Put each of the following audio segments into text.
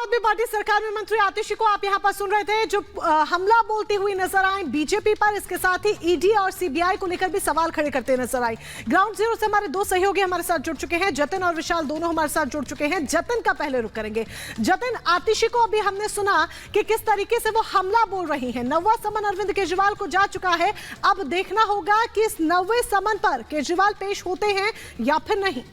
आदमी पार्टी सरकार में मंत्री आतिशी को आप यहां पर सुन रहे थे, जो हमला बोलती हुई नजर आई बीजेपी पर। इसके साथ ही ईडी और सीबीआई को लेकर भी सवाल खड़े करते नजर आई। ग्राउंड जीरो से हमारे दो सहयोगी हमारे साथ जुड़ चुके हैं, जतिन और विशाल दोनों हमारे साथ जुड़ चुके हैं। जतिन का पहले रुख करेंगे। जतिन, आतिशी को अभी हमने सुना कि किस तरीके से वो हमला बोल रही है। 9वां समन अरविंद केजरीवाल को जा चुका है। अब देखना होगा कि इस 9वें समन पर केजरीवाल पेश होते हैं या फिर नहीं।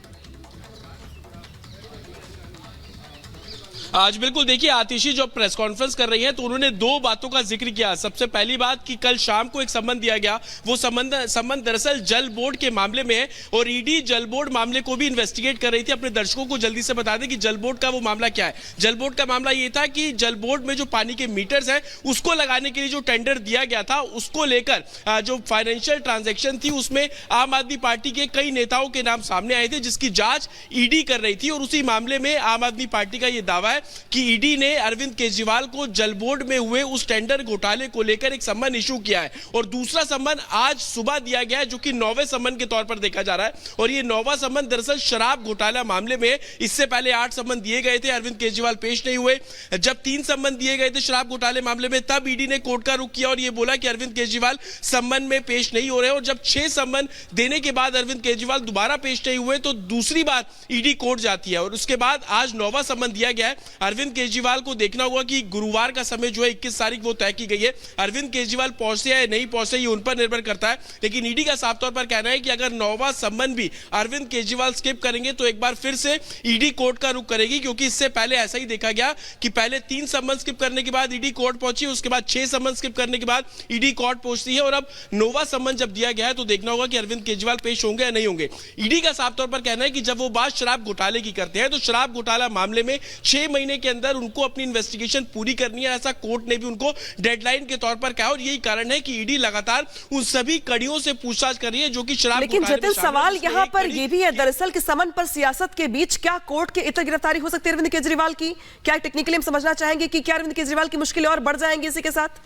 आज बिल्कुल देखिए, आतिशी जो प्रेस कॉन्फ्रेंस कर रही हैं तो उन्होंने दो बातों का जिक्र किया। सबसे पहली बात कि कल शाम को एक सम्मन दिया गया, वो सम्मन दरअसल जल बोर्ड के मामले में है और ईडी जल बोर्ड मामले को भी इन्वेस्टिगेट कर रही थी। अपने दर्शकों को जल्दी से बता दें कि जल बोर्ड का वो मामला क्या है। जल बोर्ड का मामला ये था कि जल बोर्ड में जो पानी के मीटर्स हैं उसको लगाने के लिए जो टेंडर दिया गया था, उसको लेकर जो फाइनेंशियल ट्रांजेक्शन थी उसमें आम आदमी पार्टी के कई नेताओं के नाम सामने आए थे, जिसकी जांच ईडी कर रही थी। और उसी मामले में आम आदमी पार्टी का यह दावा है कि ईडी ने अरविंद केजरीवाल को जल बोर्ड में हुए उस टेंडर घोटाले को लेकर एक सम्मन इशू किया है। और दूसरा सम्मन आज सुबह दिया गया है, जो कि 9वें सम्मन के तौर पर देखा जा रहा है। और ये 9वां सम्मन दरअसल शराब घोटाला मामले में। इससे पहले 8 सम्मन दिए गए थे, अरविंद केजरीवाल पेश नहीं हुए। जब 3 सम्मन दिए गए थे शराब घोटाले मामले में, तब ईडी ने कोर्ट का रुख किया और यह बोला कि अरविंद केजरीवाल सम्मन में पेश नहीं हो रहे। और जब 6 सम्मन देने के बाद अरविंद केजरीवाल दोबारा पेश नहीं हुए तो दूसरी बार ईडी कोर्ट जाती है। और उसके बाद आज 9वां सम्मन दिया गया है। अरविंद केजरीवाल को देखना होगा कि गुरुवार का समय जो है 21 तारीख वो तय की गई है। अरविंद केजरीवाल पहुंचे या नहीं पहुंचे ये उन पर निर्भर करता है। लेकिन ईडी का साफ तौर पर कहना है कि अगर 9वां सम्मन भी अरविंद केजरीवाल स्किप करेंगे तो एक बार फिर से ईडी कोर्ट का रुख करेगी, क्योंकि इससे पहले ऐसा ही देखा गया कि पहले 3 सम्मन स्किप करने के बाद ईडी कोर्ट पहुंची, उसके बाद 6 सम्मन स्किप करने के बाद ईडी कोर्ट पहुंचती है। और अब 9वां सम्मन जब दिया गया है तो देखना होगा कि अरविंद केजरीवाल पेश होंगे या नहीं होंगे। ईडी का साफ तौर पर कहना है कि जब वो बात शराब घोटाले की करते हैं तो शराब घोटाला मामले में 6 महीने के अंदर उनको अपनी इन्वेस्टिगेशन पूरी करनी है, ऐसा कोर्ट ने भी उनको डेडलाइन के तौर पर कहा। और यही कारण है कि ईडी लगातार उन सभी कड़ियों से पूछताछ कर रही है जो कि शराब। लेकिन जतिन, सवाल यहां पर यह भी है दरअसल कि समन पर सियासत के बीच क्या कोर्ट के इतर गिरफ्तारी हो सकती है अरविंद केजरीवाल की? क्या टेक्निकली हम समझना चाहेंगे कि क्या अरविंद केजरीवाल की मुश्किलें और बढ़ जाएंगी इसी के साथ?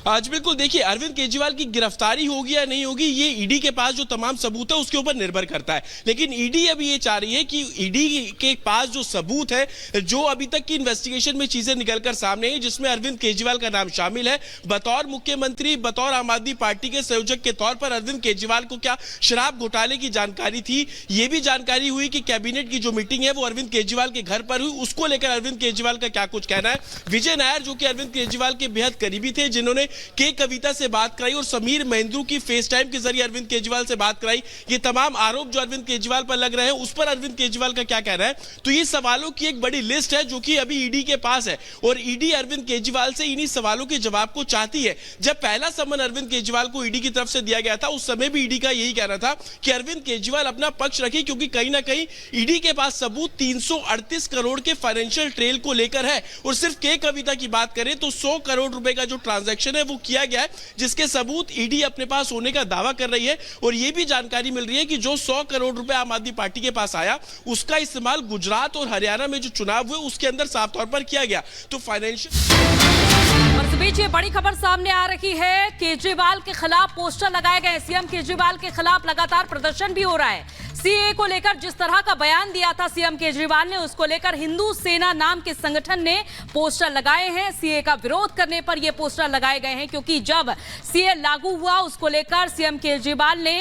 आज बिल्कुल देखिए, अरविंद केजरीवाल की गिरफ्तारी होगी या नहीं होगी ये ईडी के पास जो तमाम सबूत है उसके ऊपर निर्भर करता है। लेकिन ईडी अभी ये चाह रही है कि ईडी के पास जो सबूत है, जो अभी तक की इन्वेस्टिगेशन में चीजें निकलकर सामने आई, जिसमें अरविंद केजरीवाल का नाम शामिल है। बतौर मुख्यमंत्री, बतौर आम आदमी पार्टी के संयोजक के तौर पर अरविंद केजरीवाल को क्या शराब घोटाले की जानकारी थी, ये भी जानकारी हुई कि कैबिनेट की जो मीटिंग है वो अरविंद केजरीवाल के घर पर हुई, उसको लेकर अरविंद केजरीवाल का क्या कुछ कहना है। विजय नायर जो कि अरविंद केजरीवाल के बेहद करीबी थे, जिन्होंने के कविता से बात कराई और समीर महेंद्रू की फेस टाइम के जरिए अरविंद केजरीवाल से बात कराई, ये तमाम आरोप जो अरविंद केजरीवाल पर लग रहे हैं उस पर अरविंद केजरीवाल का क्या कहना है। तो ये सवालों की एक बड़ी लिस्ट है जो कि अभी ईडी के पास है और ईडी अरविंद केजरीवाल से इन्हीं सवालों के जवाब को चाहती है। जब पहला सम्मन अरविंद केजरीवाल को ईडी की तरफ से दिया गया था उस समय भी ईडी का यही कहना था कि अरविंद केजरीवाल अपना पक्ष रखे, क्योंकि कहीं ना कहीं ईडी के पास सबूत 338 करोड़ के फाइनेंशियल ट्रेल को लेकर है। और सिर्फ के कविता की बात करें तो 100 करोड़ रुपए का जो ट्रांजैक्शन है वो किया गया है, जिसके सबूत ईडी अपने पास होने का दावा कर रही है। और यह भी जानकारी मिल रही है कि जो 100 करोड़ रुपए आम आदमी पार्टी के पास आया उसका इस्तेमाल गुजरात और हरियाणा में जो चुनाव हुए उसके अंदर साफ तौर पर किया गया। तो फाइनेंशियल। और इस बीच ये बड़ी खबर सामने आ रही है, केजरीवाल के खिलाफ पोस्टर लगाए गए। सीएम केजरीवाल के खिलाफ लगातार प्रदर्शन भी हो रहा है। सीए को लेकर जिस तरह का बयान दिया था सीएम केजरीवाल ने, उसको लेकर हिंदू सेना नाम के संगठन ने पोस्टर लगाए हैं। सीए का विरोध करने पर ये पोस्टर लगाए गए हैं, क्योंकि जब सीए लागू हुआ उसको लेकर सीएम केजरीवाल ने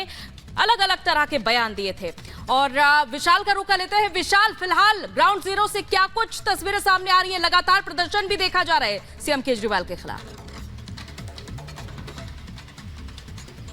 अलग अलग तरह के बयान दिए थे। और विशाल का रुख लेते हैं। विशाल, फिलहाल ग्राउंड जीरो से क्या कुछ तस्वीरें सामने आ रही है? लगातार प्रदर्शन भी देखा जा रहा है सीएम केजरीवाल के खिलाफ।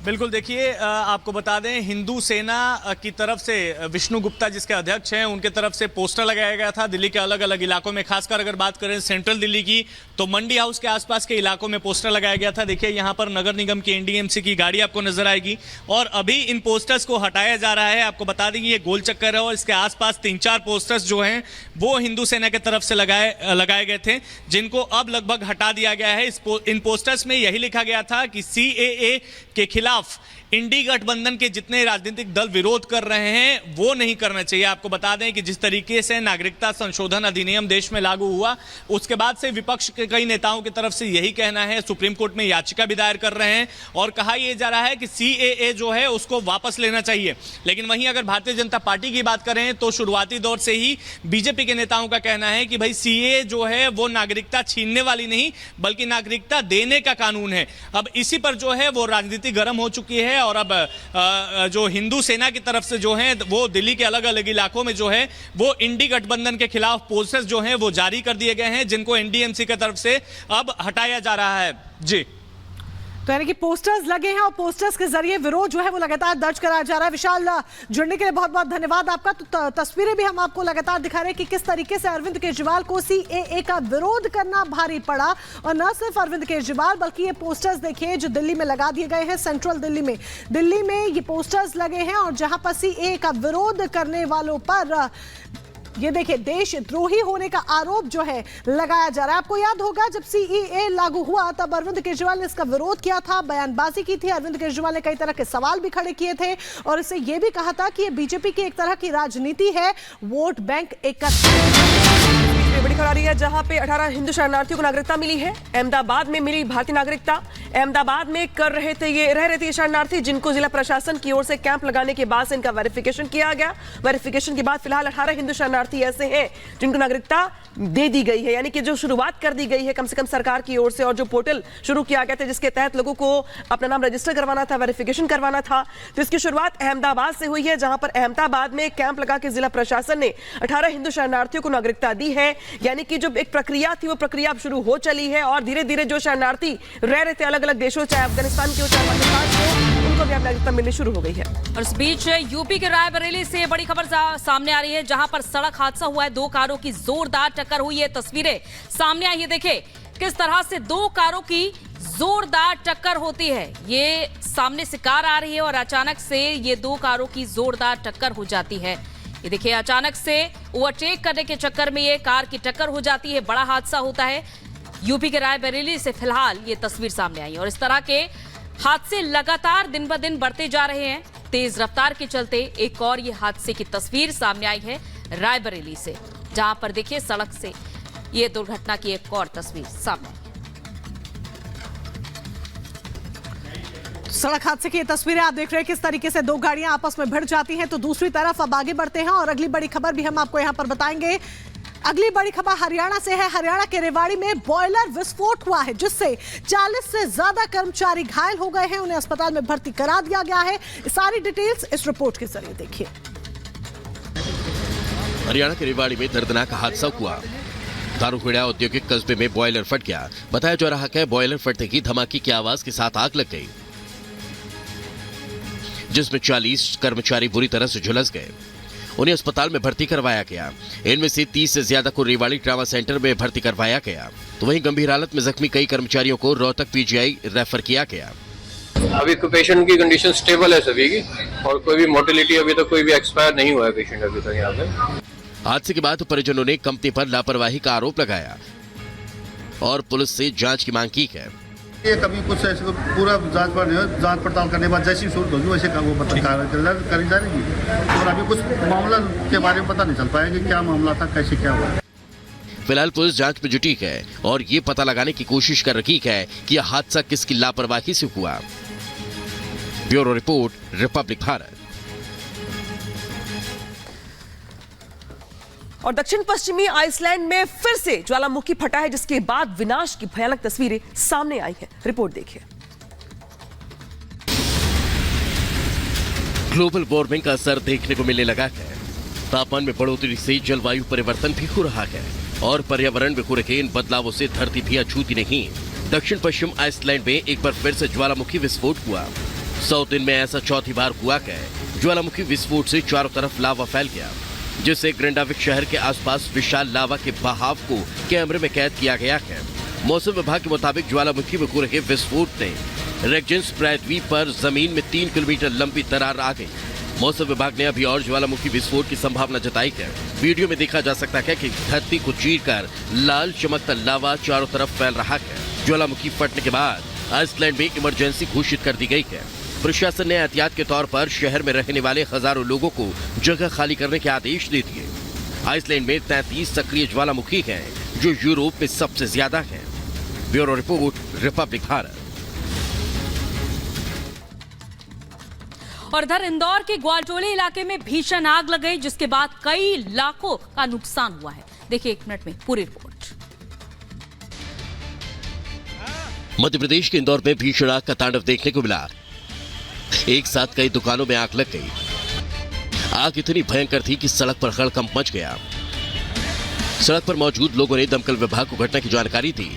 बिल्कुल देखिए, आपको बता दें हिंदू सेना की तरफ से विष्णु गुप्ता जिसके अध्यक्ष हैं उनके तरफ से पोस्टर लगाया गया था दिल्ली के अलग अलग इलाकों में। खासकर अगर बात करें सेंट्रल दिल्ली की तो मंडी हाउस के आसपास के इलाकों में पोस्टर लगाया गया था। देखिए यहाँ पर नगर निगम की एनडीएमसी की गाड़ी आपको नजर आएगी और अभी इन पोस्टर्स को हटाया जा रहा है। आपको बता दें ये गोल चक्कर है और इसके आसपास 3-4 पोस्टर्स जो हैं वो हिंदू सेना की तरफ से लगाए गए थे, जिनको अब लगभग हटा दिया गया है। इन पोस्टर्स में यही लिखा गया था कि सीएए के खिलाफ इंडी गठबंधन के जितने राजनीतिक दल विरोध कर रहे हैं वो नहीं करना चाहिए। आपको बता दें कि जिस तरीके से नागरिकता संशोधन अधिनियम देश में लागू हुआ, उसके बाद से विपक्ष के कई नेताओं की तरफ से यही कहना है, सुप्रीम कोर्ट में याचिका भी दायर कर रहे हैं और कहा यह जा रहा है कि CAA जो है उसको वापस लेना चाहिए। लेकिन वहीं अगर भारतीय जनता पार्टी की बात करें तो शुरुआती दौर से ही बीजेपी के नेताओं का कहना है कि भाई CAA जो है वो नागरिकता छीनने वाली नहीं बल्कि नागरिकता देने का कानून है। अब इसी पर जो है वो राजनीति गर्म हो चुकी है और अब जो हिंदू सेना की तरफ से जो है वो दिल्ली के अलग अलग इलाकों में जो है वो इंडी गठबंधन के खिलाफ पोस्टर्स जो हैं वो जारी कर दिए गए हैं, जिनको NDMC की तरफ से अब हटाया जा रहा है। जी, तो यानी कि पोस्टर्स लगे हैं और पोस्टर्स के जरिए विरोध जो है वो लगातार दर्ज कराया जा रहा है। विशाल, जुड़ने के लिए बहुत बहुत धन्यवाद आपका। तो तस्वीरें भी हम आपको लगातार दिखा रहे हैं कि किस तरीके से अरविंद केजरीवाल को CAA का विरोध करना भारी पड़ा, और न सिर्फ अरविंद केजरीवाल बल्कि ये पोस्टर्स देखिए जो दिल्ली में लगा दिए गए हैं। सेंट्रल दिल्ली में ये पोस्टर्स लगे हैं और जहां पर CAA का विरोध करने वालों पर ये देखिए देशद्रोही होने का आरोप जो है लगाया जा रहा है। आपको याद होगा जब CAA लागू हुआ तब अरविंद केजरीवाल ने इसका विरोध किया था, बयानबाजी की थी। अरविंद केजरीवाल ने कई तरह के सवाल भी खड़े किए थे और इससे यह भी कहा था कि ये बीजेपी की एक तरह की राजनीति है, वोट बैंक एकत्र। बड़ी खबर आ रही है जहां पे 18 हिंदू शरणार्थियों को नागरिकता मिली है। अहमदाबाद में मिली भारतीय नागरिकता। अहमदाबाद में रह रहे थे ये शरणार्थी, जिनको जिला प्रशासन की ओर से कैंप लगाने के बाद से इनका वेरिफिकेशन किया गया। वेरिफिकेशन के बाद फिलहाल 18 हिंदू शरणार्थी ऐसे हैं जिनको नागरिकता दे दी गई है, यानी कि जो शुरुआत कर दी गई है कम से कम सरकार की ओर से, और जो पोर्टल शुरू किया गया था जिसके तहत लोगों को अपना नाम रजिस्टर करवाना था, वेरिफिकेशन करवाना था, तो इसकी शुरुआत अहमदाबाद से हुई है, जहां पर अहमदाबाद में कैंप लगा के जिला प्रशासन ने 18 हिंदू शरणार्थियों को नागरिकता दी है। यानी कि जो एक प्रक्रिया थी वो प्रक्रिया अब शुरू हो चली है और धीरे धीरे जो शरणार्थी रह रहे थे अलग अलग देशों, चाहे अफगानिस्तान के हो चाहे पाकिस्तान के, उनको भी अब नागरिकता मिलनी शुरू हो गई है। और इस बीच यूपी के रायबरेली से बड़ी खबर सामने आ रही है, जहां पर सड़क हादसा हुआ है, दो कारों की जोरदार टक्कर हुई है। तस्वीरें सामने आई है, देखें किस तरह से दो कारों की जोरदार टक्कर होती है। ये सामने से कार आ रही है और अचानक से ये दो कारों की जोरदार टक्कर हो जाती है। ये देखिए अचानक से ओवरटेक करने के चक्कर में ये कार की टक्कर हो जाती है, बड़ा हादसा होता है। यूपी के रायबरेली से फिलहाल ये तस्वीर सामने आई है और इस तरह के हादसे लगातार दिन ब दिन बढ़ते जा रहे हैं। तेज रफ्तार के चलते एक और ये हादसे की तस्वीर सामने आई है रायबरेली से, जहां पर देखिए सड़क से ये दुर्घटना की एक और तस्वीर सामने आई। सड़क हादसे की ये तस्वीरें आप देख रहे हैं, किस तरीके से दो गाड़ियां आपस में भिड़ जाती हैं। तो दूसरी तरफ अब आगे बढ़ते हैं और अगली बड़ी खबर भी हम आपको यहां पर बताएंगे। अगली बड़ी खबर हरियाणा से है। हरियाणा के रेवाड़ी में बॉयलर विस्फोट हुआ है, जिससे 40 से ज्यादा कर्मचारी घायल हो गए हैं। उन्हें अस्पताल में भर्ती करा दिया गया है। सारी डिटेल्स इस रिपोर्ट के जरिए देखिए। हरियाणा के रेवाड़ी में दर्दनाक हादसा हुआ। दारूखेड़ा औद्योगिक कस्बे में बॉयलर फट गया। बताया जा रहा है बॉयलर फटने की धमाके की आवाज के साथ आग लग गई, जिसमें 40 कर्मचारी बुरी तरह से झुलस गए। उन्हें अस्पताल में भर्ती करवाया गया। इनमें से 30 से ज्यादा को रेवाड़ी ट्रामा सेंटर में भर्ती करवाया गया, तो वहीं गंभीर हालत में जख्मी कई कर्मचारियों को रोहतक PGI रेफर किया गया। अभी पेशेंट की कंडीशन स्टेबल है सभी की, और कोई भी मोर्टेलिटी अभी तक कोई भी एक्सपायर नहीं हुआ है पेशेंट अभी तक यहाँ पे। हादसे के बाद परिजनों ने कंपनी पर लापरवाही का आरोप लगाया और पुलिस से जांच की मांग की है। ये कभी कुछ ऐसे पूरा जांच पड़ताल करने के बाद जैसी सूरत होगी वैसे वो करी जाएगी, और अभी कुछ मामला के बारे में पता नहीं चल पाया कि क्या मामला था, कैसे क्या हुआ। फिलहाल पुलिस जांच में जुटी है और ये पता लगाने की कोशिश कर रही है कि यह हादसा किसकी लापरवाही से हुआ। Bureau report, Republic Bharat. और दक्षिण पश्चिमी आइसलैंड में फिर से ज्वालामुखी फटा है, जिसके बाद विनाश की भयानक तस्वीरें सामने आई हैं। रिपोर्ट देखिए। ग्लोबल वार्मिंग का असर देखने को मिलने लगा है। तापमान में बढ़ोतरी से जलवायु परिवर्तन भी हो रहा है और पर्यावरण में हो रहे इन बदलावों से धरती भी अछूती नहीं। दक्षिण पश्चिम आइसलैंड में एक बार फिर से ज्वालामुखी विस्फोट हुआ। 100 दिन में ऐसा चौथी बार हुआ है। ज्वालामुखी विस्फोट से चारों तरफ लावा फैल गया, जिससे ग्रेंडाविक शहर के आसपास विशाल लावा के बहाव को कैमरे में कैद किया गया है। मौसम विभाग के मुताबिक ज्वालामुखी में हो रहे विस्फोट ने रेगजेंस प्रायद्वीप पर जमीन में 3 किलोमीटर लंबी दरार आ गई। मौसम विभाग ने अभी और ज्वालामुखी विस्फोट की संभावना जताई है। वीडियो में देखा जा सकता है कि धरती को चीरकर लाल चमकता लावा चारों तरफ फैल रहा है। ज्वालामुखी फटने के बाद आइसलैंड में इमरजेंसी घोषित कर दी गई है। प्रशासन ने एहतियात के तौर पर शहर में रहने वाले हजारों लोगों को जगह खाली करने के आदेश दे दिए। आइसलैंड में 33 सक्रिय ज्वालामुखी हैं, जो यूरोप में सबसे ज्यादा हैं। Bureau report, Republic Bharat. और इधर इंदौर के ग्वालटोली इलाके में भीषण आग लग गई, जिसके बाद कई लाखों का नुकसान हुआ है। देखिए 1 मिनट में पूरी रिपोर्ट। मध्य प्रदेश के इंदौर में भीषण आग का तांडव देखने को मिला। एक साथ कई दुकानों में आग लग गई। आग इतनी भयंकर थी कि सड़क पर हड़कंप मच गया। सड़क पर मौजूद लोगों ने दमकल विभाग को घटना की जानकारी दी,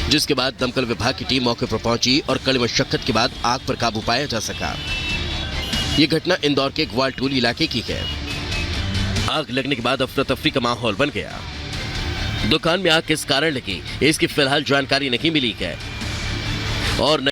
जिसके बाद दमकल विभाग की टीम मौके पर पहुंची और कड़ी मशक्कत के बाद आग पर काबू पाया जा सका। यह घटना इंदौर के ग्वालटोली इलाके की है। आग लगने के बाद अफरा तफरी का माहौल बन गया। दुकान में आग किस कारण लगी, इसकी फिलहाल जानकारी नहीं मिली है और